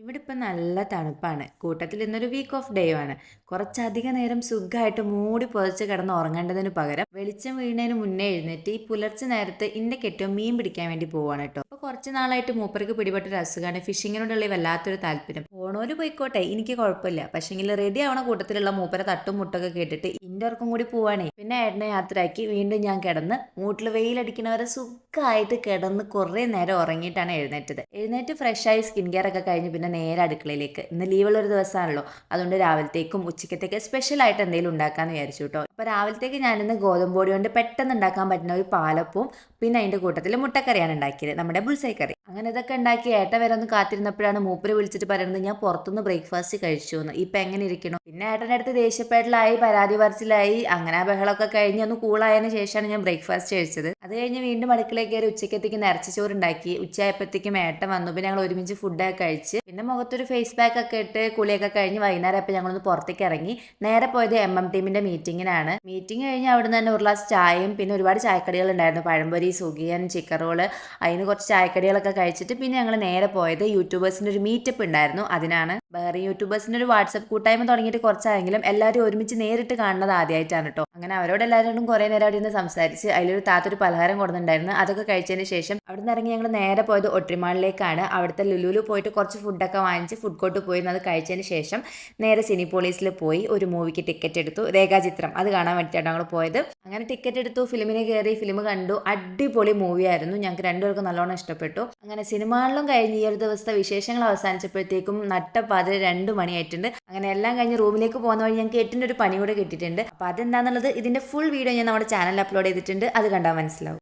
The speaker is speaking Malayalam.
ഇവിടെ ഇപ്പം നല്ല തണുപ്പാണ്. കൂട്ടത്തിൽ ഇന്നൊരു വീക്ക് ഓഫ് ഡേ ആണ്. കുറച്ചധിക നേരം സുഖമായിട്ട് മൂടി പുതച്ച് കിടന്ന് ഉറങ്ങേണ്ടതിന് പകരം വെളിച്ചം വീഴുന്നതിന് മുന്നേ എഴുന്നേറ്റ് ഈ പുലർച്ചെ നേരത്ത് ഇന്റെ കെട്ടിയോൻ മീൻ പിടിക്കാൻ വേണ്ടി പോവാണ് കേട്ടോ. അപ്പോൾ കുറച്ച് നാളായിട്ട് മൂപ്പർക്ക് പിടിപെട്ടൊരു അസുഖമാണ് ഫിഷിങ്ങിനോടുള്ള ഈ വല്ലാത്തൊരു താല്പര്യം. പോണോര് പോയിക്കോട്ടെ, എനിക്ക് കുഴപ്പമില്ല. പക്ഷേങ്കിൽ റെഡി ആവണ കൂട്ടത്തിലുള്ള മൂപ്പരെ തട്ടും മുട്ടൊക്കെ കേട്ടിട്ട് ഇന്റെ ഉറക്കം കൂടി പോവാണേ. പിന്നെ ഏട്ടനെ യാത്രയാക്കി വീണ്ടും ഞാൻ കിടന്ന് മൂട്ടിൽ വെയിലടിക്കണവരെ സുഖമായിട്ട് കിടന്ന് കുറേ നേരം ഉറങ്ങിയിട്ടാണ് എഴുന്നേറ്റത്. എഴുന്നേറ്റ് ഫ്രഷായി സ്കിൻ കെയർ ഒക്കെ കഴിഞ്ഞ് പിന്നെ നേരെ അടുക്കളയിലേക്ക്. ഇന്ന് ലീവുള്ള ഒരു ദിവസമാണല്ലോ, അതുകൊണ്ട് രാവിലത്തേക്കും ഉച്ചക്കത്തേക്ക് സ്പെഷ്യലായിട്ട് എന്തെങ്കിലും ഉണ്ടാക്കാമെന്ന് വിചാരിച്ചു കേട്ടോ. അപ്പോൾ രാവിലത്തേക്ക് ഞാനിന്ന് ഗോതമ്പ് പൊടി കൊണ്ട് പെട്ടെന്ന് ഉണ്ടാക്കാൻ പറ്റുന്ന ഒരു പാലപ്പവും പിന്നെ അതിൻ്റെ കൂട്ടത്തിൽ മുട്ടക്കറിയാണ് ഉണ്ടാക്കിയത്, നമ്മുടെ ബുൾസൈ കറി. അങ്ങനെ ഇതൊക്കെ ഉണ്ടാക്കി ഏട്ട വരെ ഒന്ന് കാത്തിരുന്നപ്പോഴാണ് മൂപ്പര് വിളിച്ചിട്ട് പറയുന്നത് ഞാൻ പുറത്തുനിന്ന് ബ്രേക്ക്ഫാസ്റ്റ് കഴിച്ചു എന്ന്. ഇപ്പം എങ്ങനെ ഇരിക്കണം? പിന്നെ ഏട്ടൻ്റെ അടുത്ത് ദേഷ്യപ്പെടലായി, പരാതി പറച്ചിലായി. അങ്ങനെ ആ ബഹളമൊക്കെ കഴിഞ്ഞ് ഒന്ന് കൂളായതിനു ശേഷമാണ് ഞാൻ ബ്രേക്ക്ഫാസ്റ്റ് കഴിച്ചത്. അത് കഴിഞ്ഞ് വീണ്ടും അടുക്കളയിൽ കയറി ഉച്ചക്കത്തേക്ക് നിറച്ചിച്ചോറ് ഉണ്ടാക്കി. ഉച്ചയായപ്പോഴത്തേക്കും ഏട്ടൻ വന്നു. പിന്നെ ഞങ്ങൾ ഒരുമിച്ച് ഫുഡൊക്കെ കഴിച്ച് പിന്നെ മുഖത്തൊരു ഫേസ് പാക്ക് ഒക്കെ ഇട്ട് കുളിയൊക്കെ കഴിഞ്ഞ് വൈകുന്നേരം ആയപ്പോൾ ഞങ്ങളൊന്ന് പുറത്തേക്ക് ഇറങ്ങി. നേരെ പോയത് ടീമിന്റെ മീറ്റിങ്ങിനാണ്. മീറ്റിംഗ് കഴിഞ്ഞ് അവിടെ നിന്ന് ഒരു ഗ്ലാസ് ചായയും പിന്നെ ഒരുപാട് ചായക്കടികൾ ഉണ്ടായിരുന്നു. പഴംപൊരി, സുഖിയൻ, ചിക്കൻ റോള്, അതിന് കുറച്ച് ചായക്കടികളൊക്കെ കഴിച്ചിട്ട് പിന്നെ ഞങ്ങൾ നേരെ പോയത് യൂട്യൂബേഴ്സിന്റെ ഒരു മീറ്റപ്പ് ഉണ്ടായിരുന്നു. അതിനാണ്. വേറെ യൂട്യൂബേഴ്സിന്റെ ഒരു വാട്സപ്പ് കൂട്ടായ്മ തുടങ്ങിയിട്ട് കുറച്ചായെങ്കിലും എല്ലാവരും ഒരുമിച്ച് നേരിട്ട് കാണുന്നത് ആദ്യമായിട്ടാണ് കേട്ടോ. അങ്ങനെ അവരോട് എല്ലാവരോടും കുറേ നേരം അവിടെ നിന്ന് സംസാരിച്ച് അതിലൊരു താത്തൊരു പലഹാരം കൊടുത്തിട്ടുണ്ടായിരുന്നു. അതൊക്കെ കഴിച്ചതിന് ശേഷം അവിടെ നിന്ന് ഇറങ്ങി ഞങ്ങൾ നേരെ പോയത് ഒട്രിമാളിലേക്കാണ്. അവിടുത്തെ ലുലുവിൽ പോയിട്ട് കുറച്ച് ഫുഡൊക്കെ വാങ്ങിച്ച് ഫുഡ് കോർട്ട് പോയി. അത് കഴിച്ചതിന് ശേഷം നേരെ സിനിപോളീസിൽ പോയി ഒരു മൂവിക്ക് ടിക്കറ്റ് എടുത്തു. രേഖാചിത്രം അത് കാണാൻ വേണ്ടിയിട്ടാണ് ഞങ്ങൾ പോയത്. അങ്ങനെ ടിക്കറ്റ് എടുത്തു, ഫിലിമിന് കയറി, ഫിലിം കണ്ടു. അടിപൊളി മൂവിയായിരുന്നു. ഞങ്ങൾക്ക് രണ്ടുപേർക്കും നല്ലോണം ഇഷ്ടപ്പെട്ടു. അങ്ങനെ സിനിമകളിലും കഴിഞ്ഞ് ഈ ഒരു ദിവസത്തെ വിശേഷങ്ങൾ അവസാനിച്ചപ്പോഴത്തേക്കും നട്ടപ്പാതിര 2 മണിയായിട്ടുണ്ട്. അങ്ങനെ എല്ലാം കഴിഞ്ഞ് റൂമിലേക്ക് പോകുന്ന വഴി ഞങ്ങൾക്ക് എട്ടിൻ്റെ ഒരു പണി കൂടെ കിട്ടിയിട്ടുണ്ട്. അപ്പോൾ അതെന്താണെന്നുള്ളത് ഇതിന്റെ ഫുൾ വീഡിയോ ഞാൻ നമ്മുടെ ചാനലിൽ അപ്ലോഡ് ചെയ്തിട്ടുണ്ട്. അത് കണ്ടാൽ മനസ്സിലാവും.